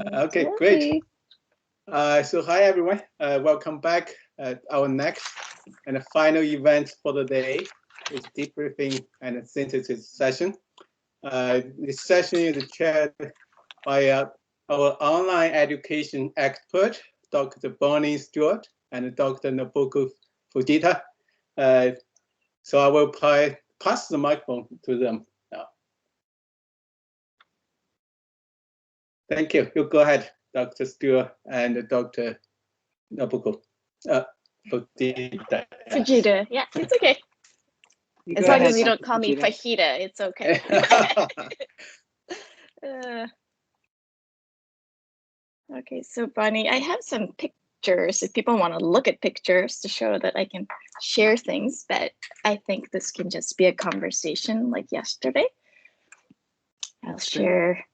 Okay, great. So hi everyone, welcome back at our next and final event for the day is debriefing and synthesis session. This session is chaired by our online education expert, Dr. Bonnie Stewart and Dr. Nobuko Fujita. So I will pass the microphone to them now. Thank you. You go ahead, Dr. Stewart and Dr. Nobuko. Fujita. Fujita, yeah, it's okay. As long as you don't call me fajita, it's okay. Okay, so Bonnie, I have some pictures if people want to look at pictures to show that I can share things, but I think this can just be a conversation like yesterday. I'll share,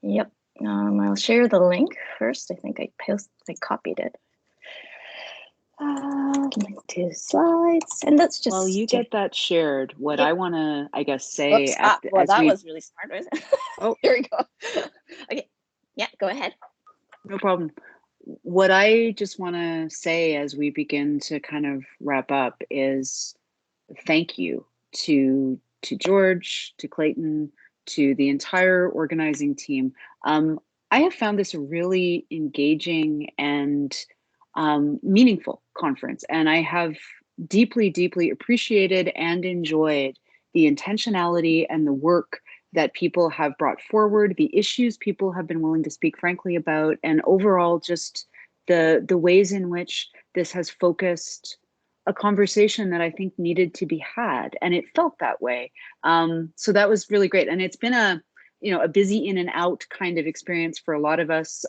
yep, I'll share the link first. I think I copied it. Link to slides, and that's just. While you get that shared, what I want to, I guess, say. Oops, well, that was really smart, wasn't it? Oh, here we go. Okay, yeah, go ahead. No problem. What I just want to say as we begin to kind of wrap up is thank you to George, to Clayton, to the entire organizing team. I have found this a really engaging and meaningful conference, and I have deeply, deeply appreciated and enjoyed the intentionality and the work that people have brought forward, the issues people have been willing to speak frankly about, and overall just the ways in which this has focused a conversation that I think needed to be had, and it felt that way. So that was really great, and it's been a busy in and out kind of experience for a lot of us.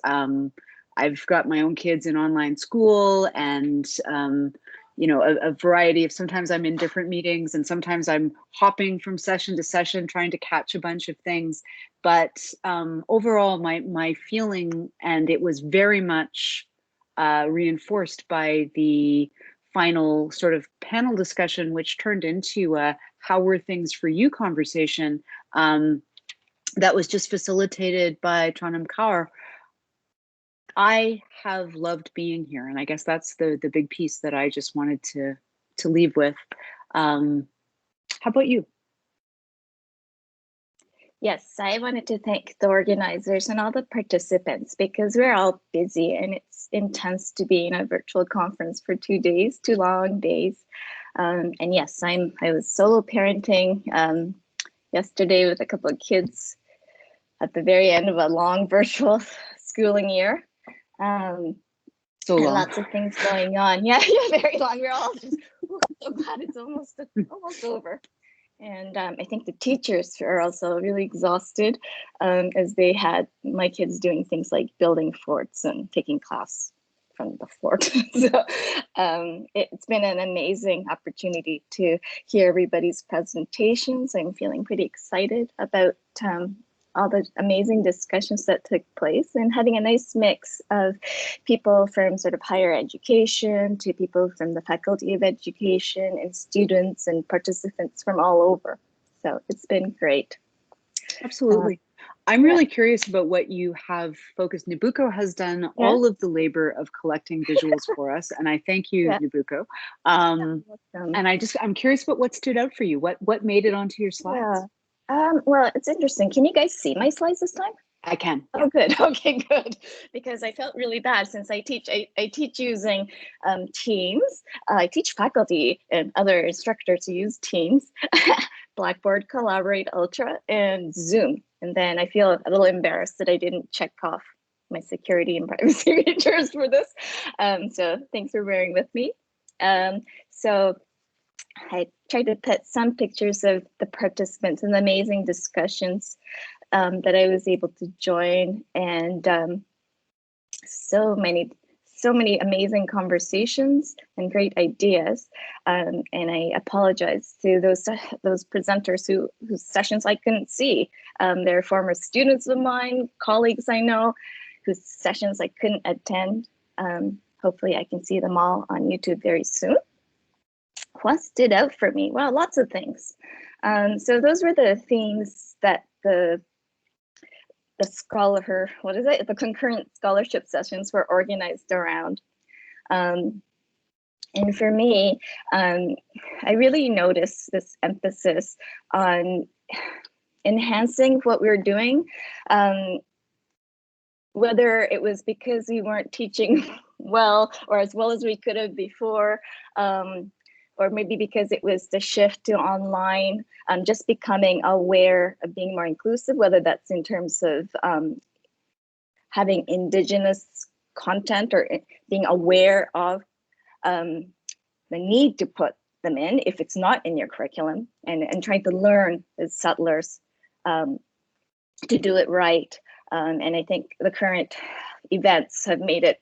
I've got my own kids in online school, and a variety of, sometimes I'm in different meetings and sometimes I'm hopping from session to session trying to catch a bunch of things. But overall, my feeling, and it was very much reinforced by the final sort of panel discussion, which turned into a how were things for you conversation that was just facilitated by Tranam Kaur. I have loved being here, and I guess that's the big piece that I just wanted to leave with. How about you? Yes, I wanted to thank the organizers and all the participants, because we're all busy and it's intense to be in a virtual conference for 2 days, 2 long days. And yes, I was solo parenting yesterday with a couple of kids at the very end of a long virtual schooling year. So long. Lots of things going on. Yeah, very long. We're all just so glad it's almost over. And I think the teachers are also really exhausted as they had my kids doing things like building forts and taking class from the fort. So it's been an amazing opportunity to hear everybody's presentations. I'm feeling pretty excited about all the amazing discussions that took place, and having a nice mix of people from sort of higher education to people from the Faculty of Education and students and participants from all over. So it's been great. Absolutely. I'm really curious about what you have focused. Nobuko has done all of the labor of collecting visuals for us, and I thank you, Nobuko. And I'm curious about what stood out for you. What made it onto your slides? Well, it's interesting. Can you guys see my slides this time? I can. Oh, good. Okay, good. Because I felt really bad since I teach using Teams. I teach faculty and other instructors to use Teams, Blackboard, Collaborate Ultra, and Zoom. And then I feel a little embarrassed that I didn't check off my security and privacy features for this. So thanks for bearing with me. So I tried to put some pictures of the participants and the amazing discussions that I was able to join, and so many amazing conversations and great ideas. And I apologize to those presenters whose sessions I couldn't see. They're former students of mine, colleagues I know, whose sessions I couldn't attend. Hopefully I can see them all on YouTube very soon. What stood out for me? Well, lots of things. So those were the themes that the the concurrent scholarship sessions were organized around. And for me, I really noticed this emphasis on enhancing what we were doing, whether it was because we weren't teaching well or as well as we could have before, or maybe because it was the shift to online, just becoming aware of being more inclusive, whether that's in terms of having Indigenous content or being aware of the need to put them in if it's not in your curriculum, and trying to learn as settlers to do it right. And I think the current events have made it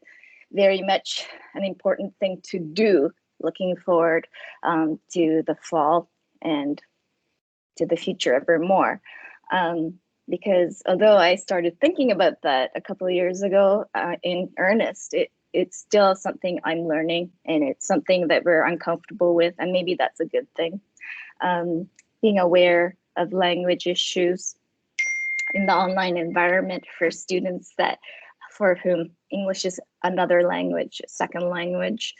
very much an important thing to do, looking forward to the fall and to the future ever more. Because although I started thinking about that a couple of years ago in earnest, it's still something I'm learning, and it's something that we're uncomfortable with, and maybe that's a good thing. Being aware of language issues in the online environment for students for whom English is another language, second language,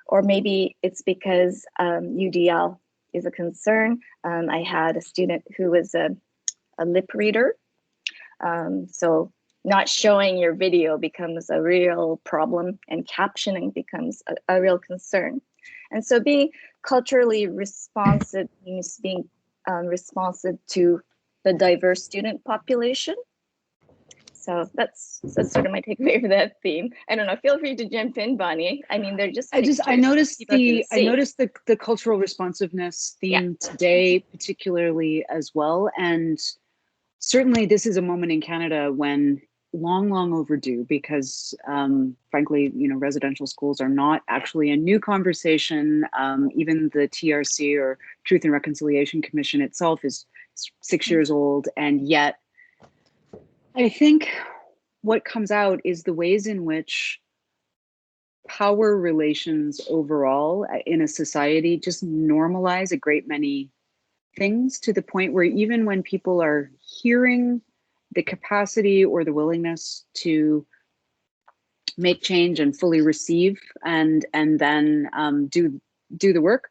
or maybe it's because UDL is a concern. I had a student who was a lip reader, so not showing your video becomes a real problem, and captioning becomes a real concern. And so being culturally responsive means being responsive to the diverse student population. So that's sort of my takeaway for that theme. I don't know, feel free to jump in, Bonnie. I mean, they're just I noticed the cultural responsiveness theme today particularly as well. And certainly this is a moment in Canada when long overdue, because frankly, residential schools are not actually a new conversation. Even the TRC, or Truth and Reconciliation Commission itself, is 6 years old. And yet I think what comes out is the ways in which power relations overall in a society just normalize a great many things, to the point where even when people are hearing the capacity or the willingness to make change and fully receive and then do the work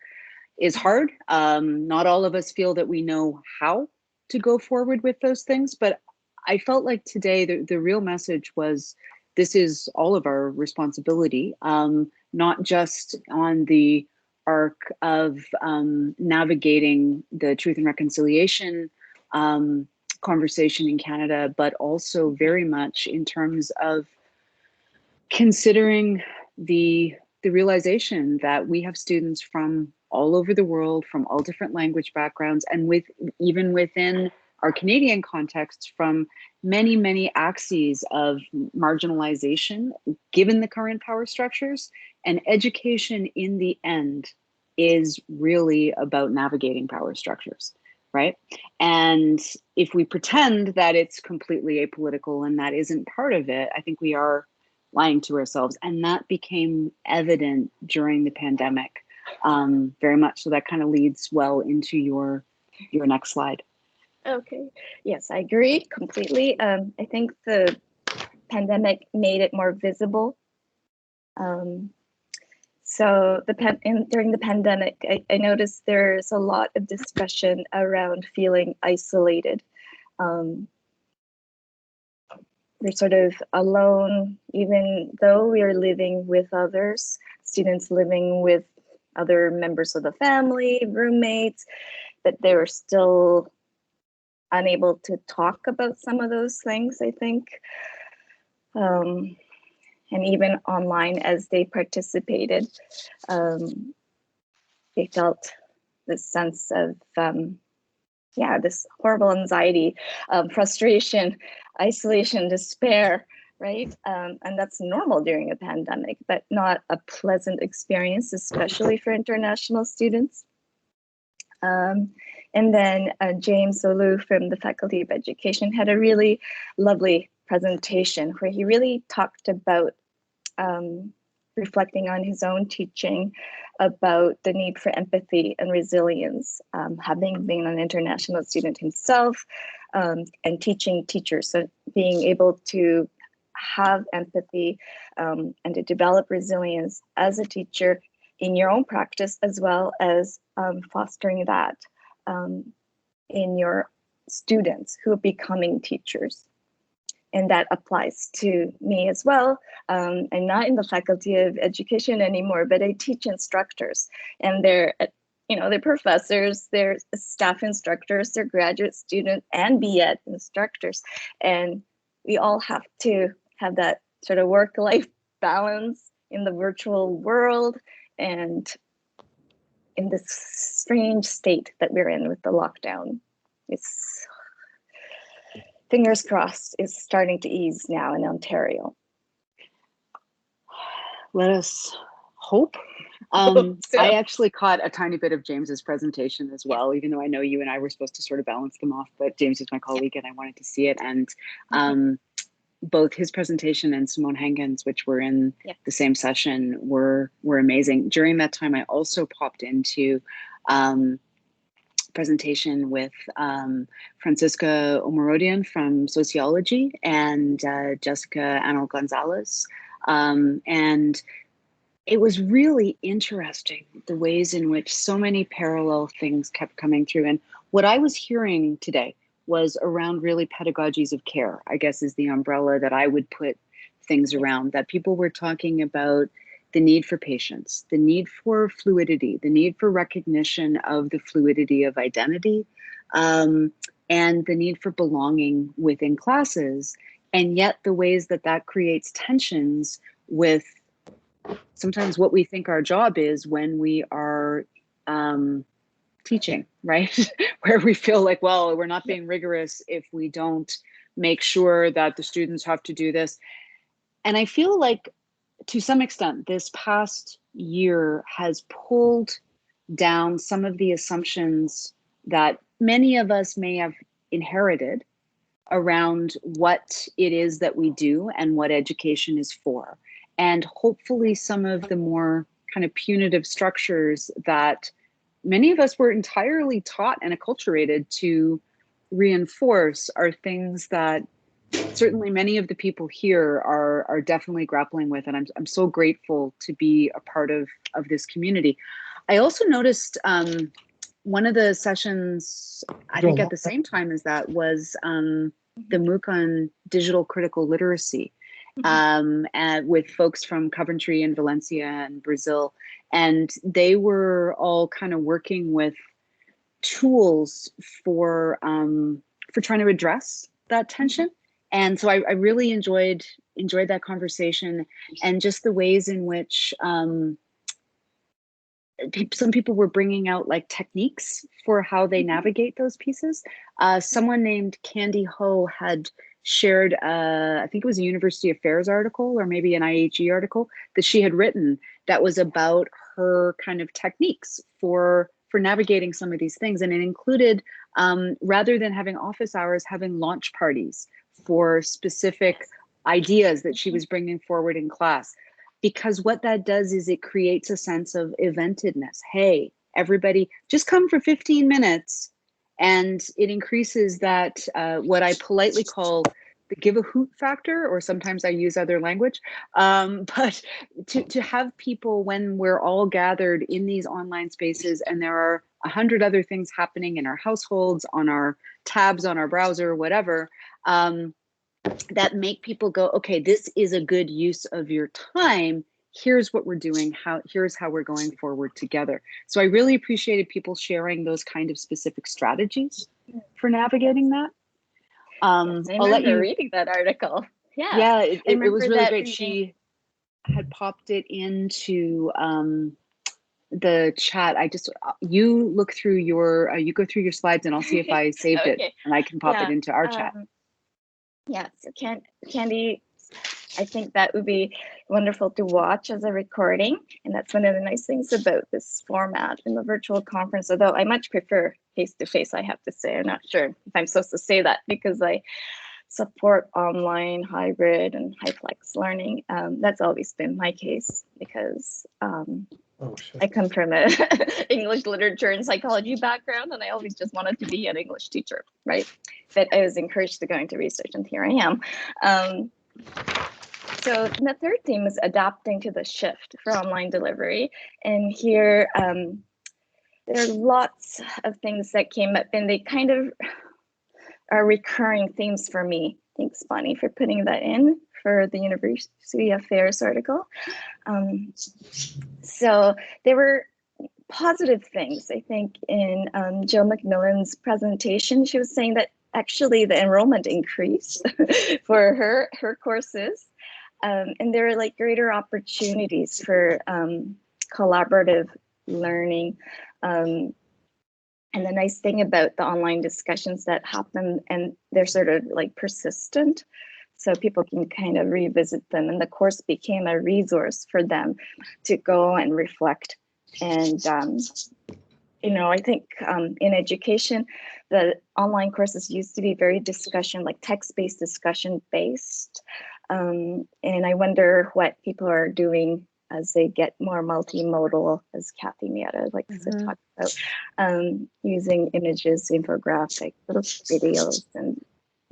is hard. Not all of us feel that we know how to go forward with those things, but I felt like today the real message was this is all of our responsibility, not just on the arc of navigating the Truth and Reconciliation conversation in Canada, but also very much in terms of considering the realization that we have students from all over the world, from all different language backgrounds, and even within our Canadian context, from many axes of marginalization, given the current power structures. And education in the end is really about navigating power structures, right? And if we pretend that it's completely apolitical and that isn't part of it, I think we are lying to ourselves. And that became evident during the pandemic, very much. So that kind of leads well into your next slide. Okay, yes, I agree completely. I think the pandemic made it more visible. So during the pandemic, I noticed there's a lot of discussion around feeling isolated. We're sort of alone, even though we are living with others, students living with other members of the family, roommates, but they were still unable to talk about some of those things, I think. And even online, as they participated, they felt this sense of, this horrible anxiety, frustration, isolation, despair, right? And that's normal during a pandemic, but not a pleasant experience, especially for international students. And then James Olu from the Faculty of Education had a really lovely presentation where he really talked about reflecting on his own teaching about the need for empathy and resilience, having been an international student himself, and teaching teachers. So being able to have empathy and to develop resilience as a teacher in your own practice, as well as fostering that in your students who are becoming teachers. And that applies to me as well. I'm not in the Faculty of Education anymore, but I teach instructors, and they're professors, they're staff instructors, they're graduate students and BEd instructors. And we all have to have that sort of work-life balance in the virtual world and in this strange state that we're in with the lockdown. It's, fingers crossed, is starting to ease now in Ontario. Let us hope. So. I actually caught a tiny bit of James's presentation as well, even though I know you and I were supposed to sort of balance them off, but James is my colleague and I wanted to see it. And both his presentation and Simone Hengen's, which were in the same session, were amazing. During that time, I also popped into presentation with Francisca Omarodian from sociology and Jessica Anel Gonzalez. And it was really interesting, the ways in which so many parallel things kept coming through. And what I was hearing today was around really pedagogies of care, I guess is the umbrella that I would put things around, that people were talking about the need for patience, the need for fluidity, the need for recognition of the fluidity of identity, and the need for belonging within classes. And yet the ways that that creates tensions with sometimes what we think our job is when we are teaching, right? Where we feel like, well, we're not being rigorous if we don't make sure that the students have to do this. And I feel like to some extent, this past year has pulled down some of the assumptions that many of us may have inherited around what it is that we do and what education is for. And hopefully some of the more kind of punitive structures that many of us were entirely taught and acculturated to reinforce are things that certainly many of the people here are definitely grappling with. And I'm so grateful to be a part of this community. I also noticed one of the sessions, I think at the same time as that, was the MOOC on digital critical literacy. And with folks from Coventry and Valencia and Brazil. And they were all kind of working with tools for trying to address that tension. And so I really enjoyed that conversation, and just the ways in which some people were bringing out like techniques for how they navigate those pieces. Someone named Candy Ho had shared, I think it was a University Affairs article or maybe an IHE article that she had written that was about her kind of techniques for navigating some of these things. And it included, rather than having office hours, having launch parties for specific ideas that she was bringing forward in class. Because what that does is it creates a sense of eventedness. Hey, everybody, just come for 15 minutes. And it increases that, what I politely call the give a hoot factor, or sometimes I use other language. But to have people, when we're all gathered in these online spaces and there are 100 other things happening in our households, on our tabs, on our browser, whatever, that make people go, okay, this is a good use of your time. Here's what we're doing. Here's how we're going forward together. So I really appreciated people sharing those kind of specific strategies for navigating that. I remember reading that article. Yeah, it was really great. She had popped it into the chat. You look through your, you go through your slides and I'll see if I saved Okay. it and I can pop it into our chat. Yeah, so Candy, I think that would be wonderful to watch as a recording. And that's one of the nice things about this format in the virtual conference, although I much prefer face-to-face, I have to say. I'm not sure if I'm supposed to say that because I support online, hybrid, and high-flex learning. That's always been my case because Oh, shit. I come from a English literature and psychology background, and I always just wanted to be an English teacher, right? But I was encouraged to go into research, and here I am. So the third theme is adapting to the shift for online delivery. And here, there are lots of things that came up, and they kind of are recurring themes for me. Thanks, Bonnie, for putting that in for the University Affairs article. So there were positive things, I think, in Jill McMillan's presentation. She was saying that actually the enrollment increased for her courses. And there are like greater opportunities for collaborative learning. And the nice thing about the online discussions that happen, and they're sort of like persistent, so people can kind of revisit them, and the course became a resource for them to go and reflect. And you know, I think in education, the online courses used to be very discussion, like text-based, discussion-based. And I wonder what people are doing as they get more multimodal, as Kathy Miata likes to talk about, using images, infographic, little videos, and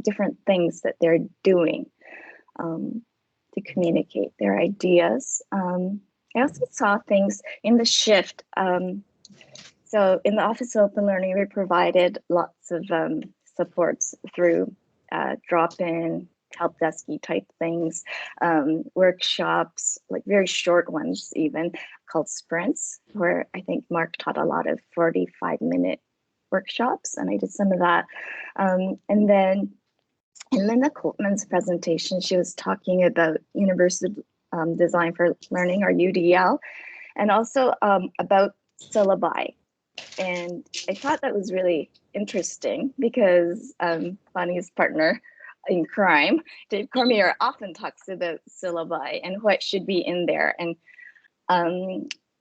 different things that they're doing to communicate their ideas. I also saw things in the shift. So in the Office of Open Learning, we provided lots of supports through drop-in, help desky type things, workshops, like very short ones even, called sprints, where I think Mark taught a lot of 45-minute workshops, and I did some of that. And then in Linda Coltman's presentation, she was talking about Universal Design for Learning, or UDL, and also about syllabi. And I thought that was really interesting because Bonnie's partner in crime, Dave Cormier, often talks about syllabi and what should be in there. And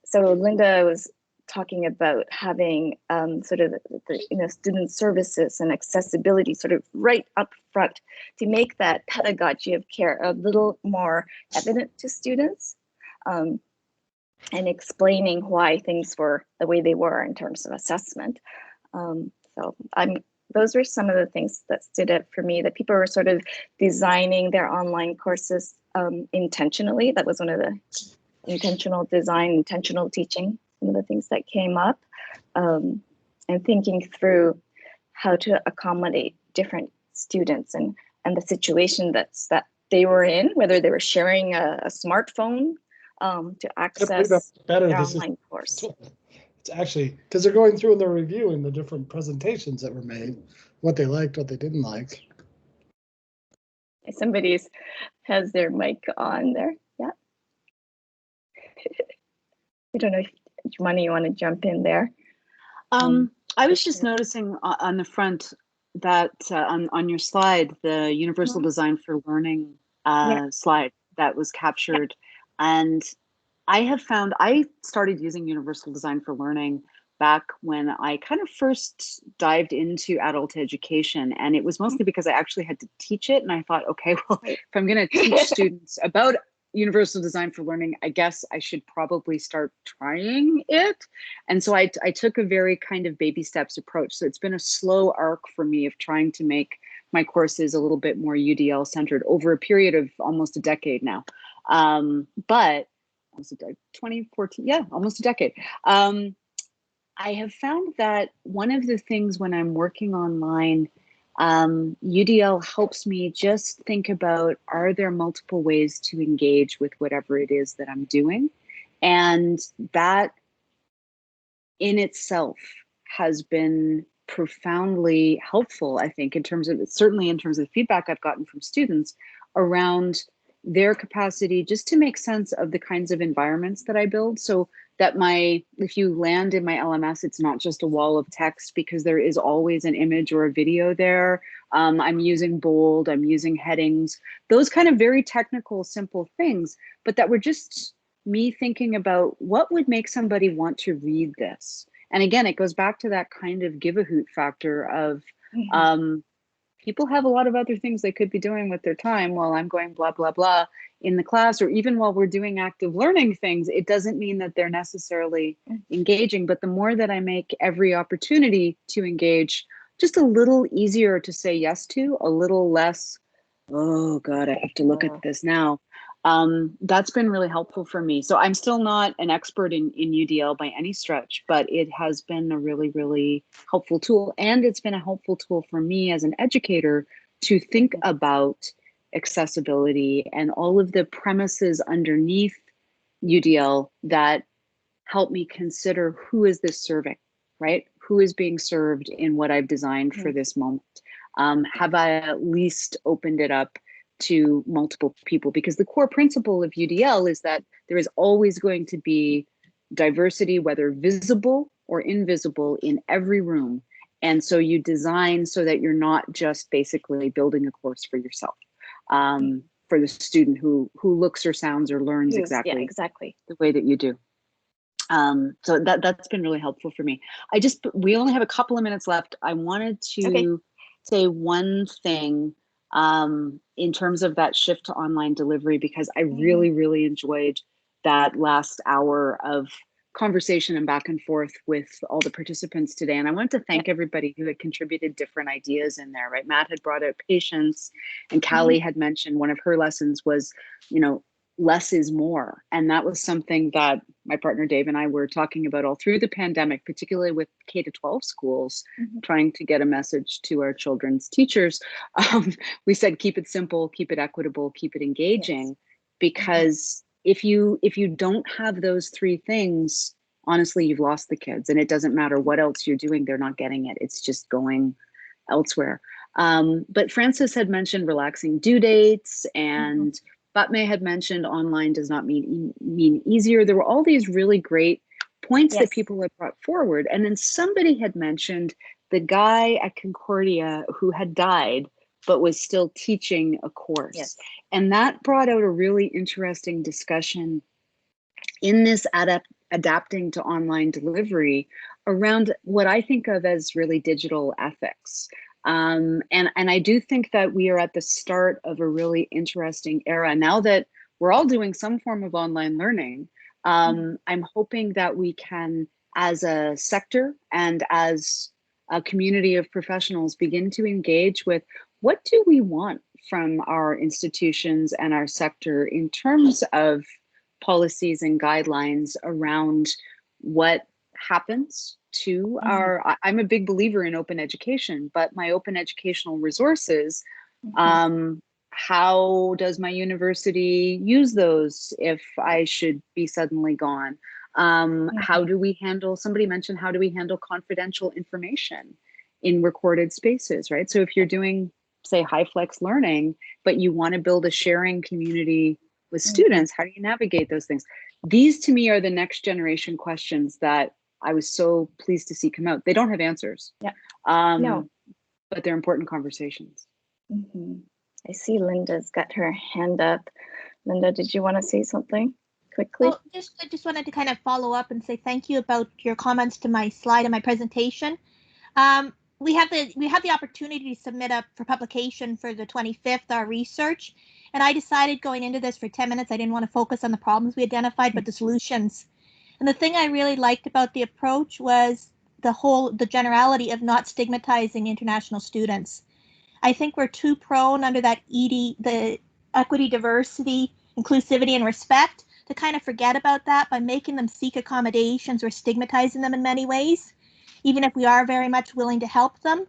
so Linda was talking about having sort of the student services and accessibility sort of right up front to make that pedagogy of care a little more evident to students, and explaining why things were the way they were in terms of assessment. So those were some of the things that stood out for me, that people were sort of designing their online courses intentionally. That was one of the intentional design, intentional teaching, some of the things that came up, and thinking through how to accommodate different students and the situation that they were in, whether they were sharing a smartphone to access their online course. It's actually, because they're going through and they're reviewing the different presentations that were made, what they liked, what they didn't like. Somebody has their mic on there. Yeah. I don't know if Money, you want to jump in there? I was just noticing on the front that on your slide, the Universal Design for Learning slide that was captured. And I started using Universal Design for Learning back when I kind of first dived into adult education. And it was mostly because I actually had to teach it. And I thought, okay, well, if I'm going to teach students about Universal Design for Learning, I guess I should probably start trying it. And so I took a very kind of baby steps approach. So it's been a slow arc for me of trying to make my courses a little bit more UDL centered over a period of almost a decade now. But 2014, yeah, almost a decade. I have found that one of the things when I'm working online, UDL helps me just think about, are there multiple ways to engage with whatever it is that I'm doing? And that in itself has been profoundly helpful, I think, in terms of, certainly in terms of the feedback I've gotten from students around their capacity just to make sense of the kinds of environments that I build. So that if you land in my LMS, it's not just a wall of text, because there is always an image or a video there. I'm using bold, I'm using headings, those kind of very technical, simple things, but that were just me thinking about what would make somebody want to read this. And again, it goes back to that kind of give a hoot factor of, people have a lot of other things they could be doing with their time while I'm going blah, blah, blah in the class, or even while we're doing active learning things. It doesn't mean that they're necessarily engaging, but the more that I make every opportunity to engage just a little easier to say yes to, a little less, oh God, I have to look at this now. That's been really helpful for me. So I'm still not an expert in UDL by any stretch, but it has been a really, really helpful tool. And it's been a helpful tool for me as an educator to think about accessibility and all of the premises underneath UDL that help me consider, who is this serving, right? Who is being served in what I've designed for this moment? Have I at least opened it up to multiple people? Because the core principle of UDL is that there is always going to be diversity, whether visible or invisible, in every room. And so you design so that you're not just basically building a course for yourself, for the student who looks or sounds or learns exactly the way that you do. So that's been really helpful for me. We only have a couple of minutes left. I wanted to say one thing in terms of that shift to online delivery, because I really, really enjoyed that last hour of conversation and back and forth with all the participants today. And I want to thank everybody who had contributed different ideas in there, right? Matt had brought out patience, and Callie had mentioned one of her lessons was, less is more. And that was something that my partner Dave and I were talking about all through the pandemic, particularly with K-12 schools, trying to get a message to our children's teachers. We said, keep it simple, keep it equitable, keep it engaging, because if you don't have those three things, honestly, you've lost the kids, and it doesn't matter what else you're doing, they're not getting it. It's just going elsewhere. But Francis had mentioned relaxing due dates, and Fatme had mentioned online does not mean easier. There were all these really great points that people had brought forward. And then somebody had mentioned the guy at Concordia who had died, but was still teaching a course. And that brought out a really interesting discussion in this adapting to online delivery around what I think of as really digital ethics. And I do think that we are at the start of a really interesting era. Now that we're all doing some form of online learning, I'm hoping that we can, as a sector and as a community of professionals, begin to engage with what do we want from our institutions and our sector in terms of policies and guidelines around what happens to I'm a big believer in open education, but my open educational resources, how does my university use those if I should be suddenly gone? How do we handle, somebody mentioned, how do we handle confidential information in recorded spaces, right? So if you're doing, say, high flex learning, but you want to build a sharing community with students, how do you navigate those things? These to me are the next generation questions that I was so pleased to see come out. They don't have answers, no, but they're important conversations. I see Linda's got her hand up. Linda, did you want to say something quickly? Well, I just wanted to kind of follow up and say thank you about your comments to my slide and my presentation. We have the opportunity to submit up for publication for the 25th, our research. And I decided going into this for 10 minutes, I didn't want to focus on the problems we identified, but the solutions. And the thing I really liked about the approach was the generality of not stigmatizing international students. I think we're too prone under that the equity, diversity, inclusivity, and respect to kind of forget about that by making them seek accommodations or stigmatizing them in many ways, even if we are very much willing to help them.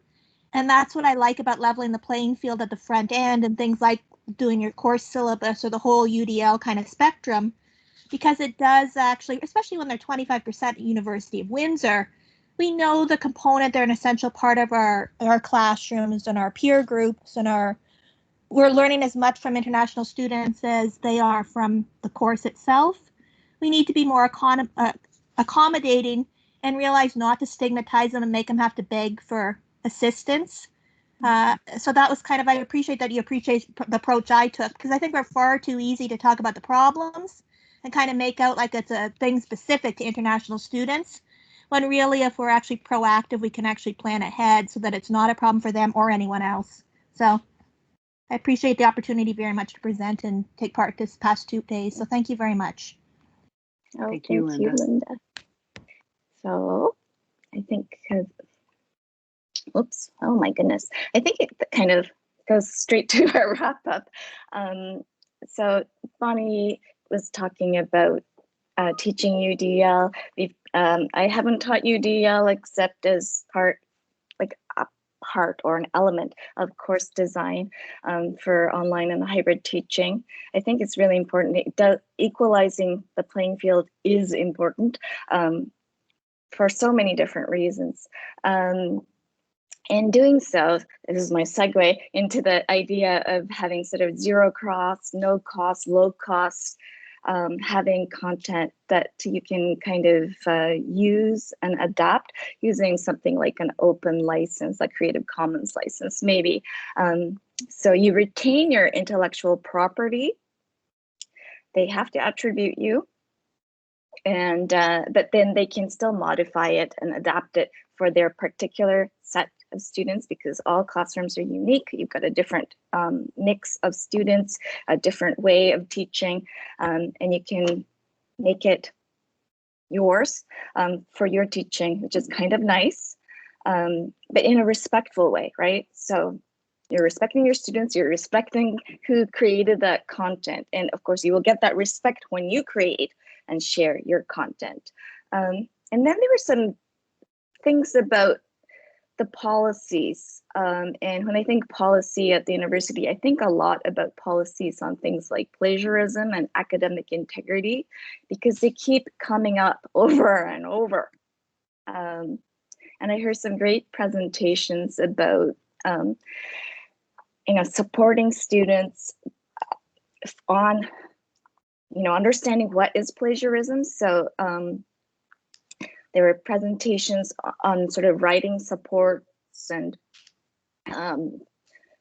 And that's what I like about leveling the playing field at the front end and things like doing your course syllabus or the whole UDL kind of spectrum, because it does actually, especially when they're 25% at University of Windsor, we know the component, they're an essential part of our classrooms and our peer groups, and we're learning as much from international students as they are from the course itself. We need to be more accommodating and realize not to stigmatize them and make them have to beg for assistance. So that was kind of, I appreciate that you appreciate the approach I took, because I think we're far too easy to talk about the problems and kind of make out like it's a thing specific to international students, when really if we're actually proactive, we can actually plan ahead so that it's not a problem for them or anyone else. So I appreciate the opportunity very much to present and take part this past 2 days. So thank you very much. Oh, Thank you, Linda. So I think, oops, oh my goodness. I think it kind of goes straight to our wrap up. So Bonnie was talking about teaching UDL. I haven't taught UDL except as part, like a part or an element of course design for online and hybrid teaching. I think it's really important. Equalizing the playing field is important for so many different reasons. In doing so, this is my segue into the idea of having sort of zero cost, no cost, low cost, having content that you can kind of use and adapt using something like an open license, like Creative Commons license, maybe. So you retain your intellectual property. They have to attribute you, and but then they can still modify it and adapt it for their particular set of students, because all classrooms are unique. You've got a different mix of students, a different way of teaching, and you can make it yours for your teaching, which is kind of nice, but in a respectful way, right? So you're respecting your students, you're respecting who created that content. And of course, you will get that respect when you create and share your content. And then there were some things about the policies. And when I think policy at the university, I think a lot about policies on things like plagiarism and academic integrity, because they keep coming up over and over. And I heard some great presentations about supporting students on understanding what is plagiarism. So there were presentations on sort of writing supports and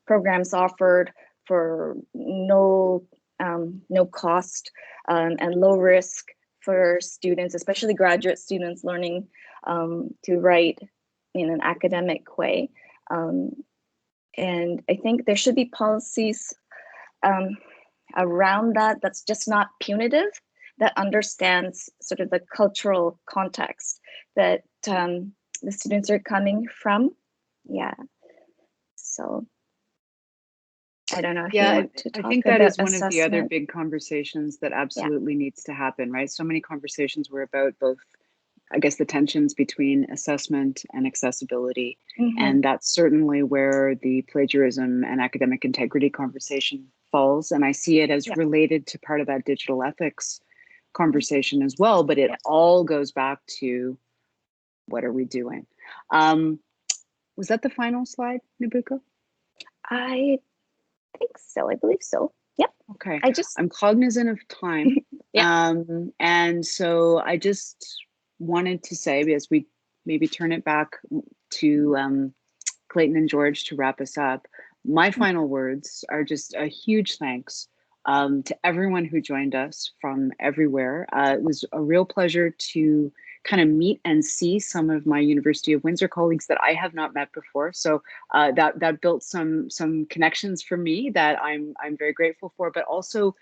programs offered for no cost and low risk for students, especially graduate students learning to write in an academic way. And I think there should be policies around that that's just not punitive, that understands sort of the cultural context that the students are coming from. Yeah. So I don't know if you want to talk I think that is one assessment. of the other big conversations that absolutely needs to happen, right? So many conversations were about both, I guess, the tensions between assessment and accessibility. Mm-hmm. And that's certainly where the plagiarism and academic integrity conversation falls. And I see it as related to part of that digital ethics conversation as well, but it all goes back to what are we doing? Was that the final slide, Nabucco? I think so. I believe so. Yep. Okay. I'm cognizant of time. And so I just wanted to say, as we maybe turn it back to Clayton and George to wrap us up, my final words are just a huge thanks to everyone who joined us from everywhere. It was a real pleasure to kind of meet and see some of my University of Windsor colleagues that I have not met before. So that built some connections for me that I'm very grateful for, but also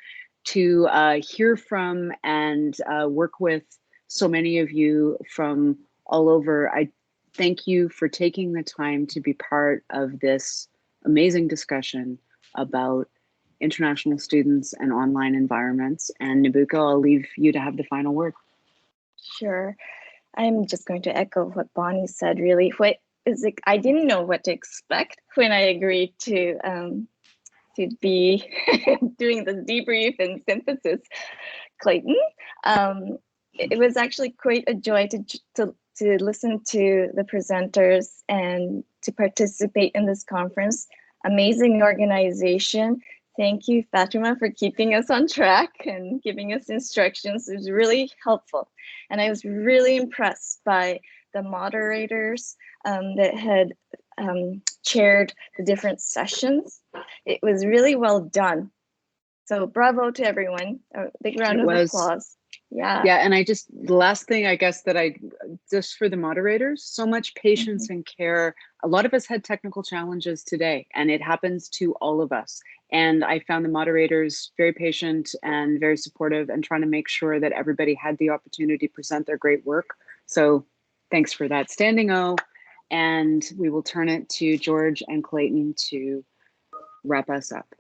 to hear from and work with so many of you from all over. I thank you for taking the time to be part of this amazing discussion about international students and online environments. And Nabucco, I'll leave you to have the final word. Sure. I'm just going to echo what Bonnie said, really. I didn't know what to expect when I agreed to be doing the debrief and synthesis, Clayton. It was actually quite a joy to listen to the presenters and to participate in this conference. Amazing organization. Thank you, Fatima, for keeping us on track and giving us instructions. It was really helpful. And I was really impressed by the moderators that had chaired the different sessions. It was really well done. So bravo to everyone. A big round of applause. Yeah. Yeah, and the last thing I guess that just for the moderators, so much patience and care. A lot of us had technical challenges today, and it happens to all of us. And I found the moderators very patient and very supportive and trying to make sure that everybody had the opportunity to present their great work. So thanks for that. Standing O, and we will turn it to George and Clayton to wrap us up.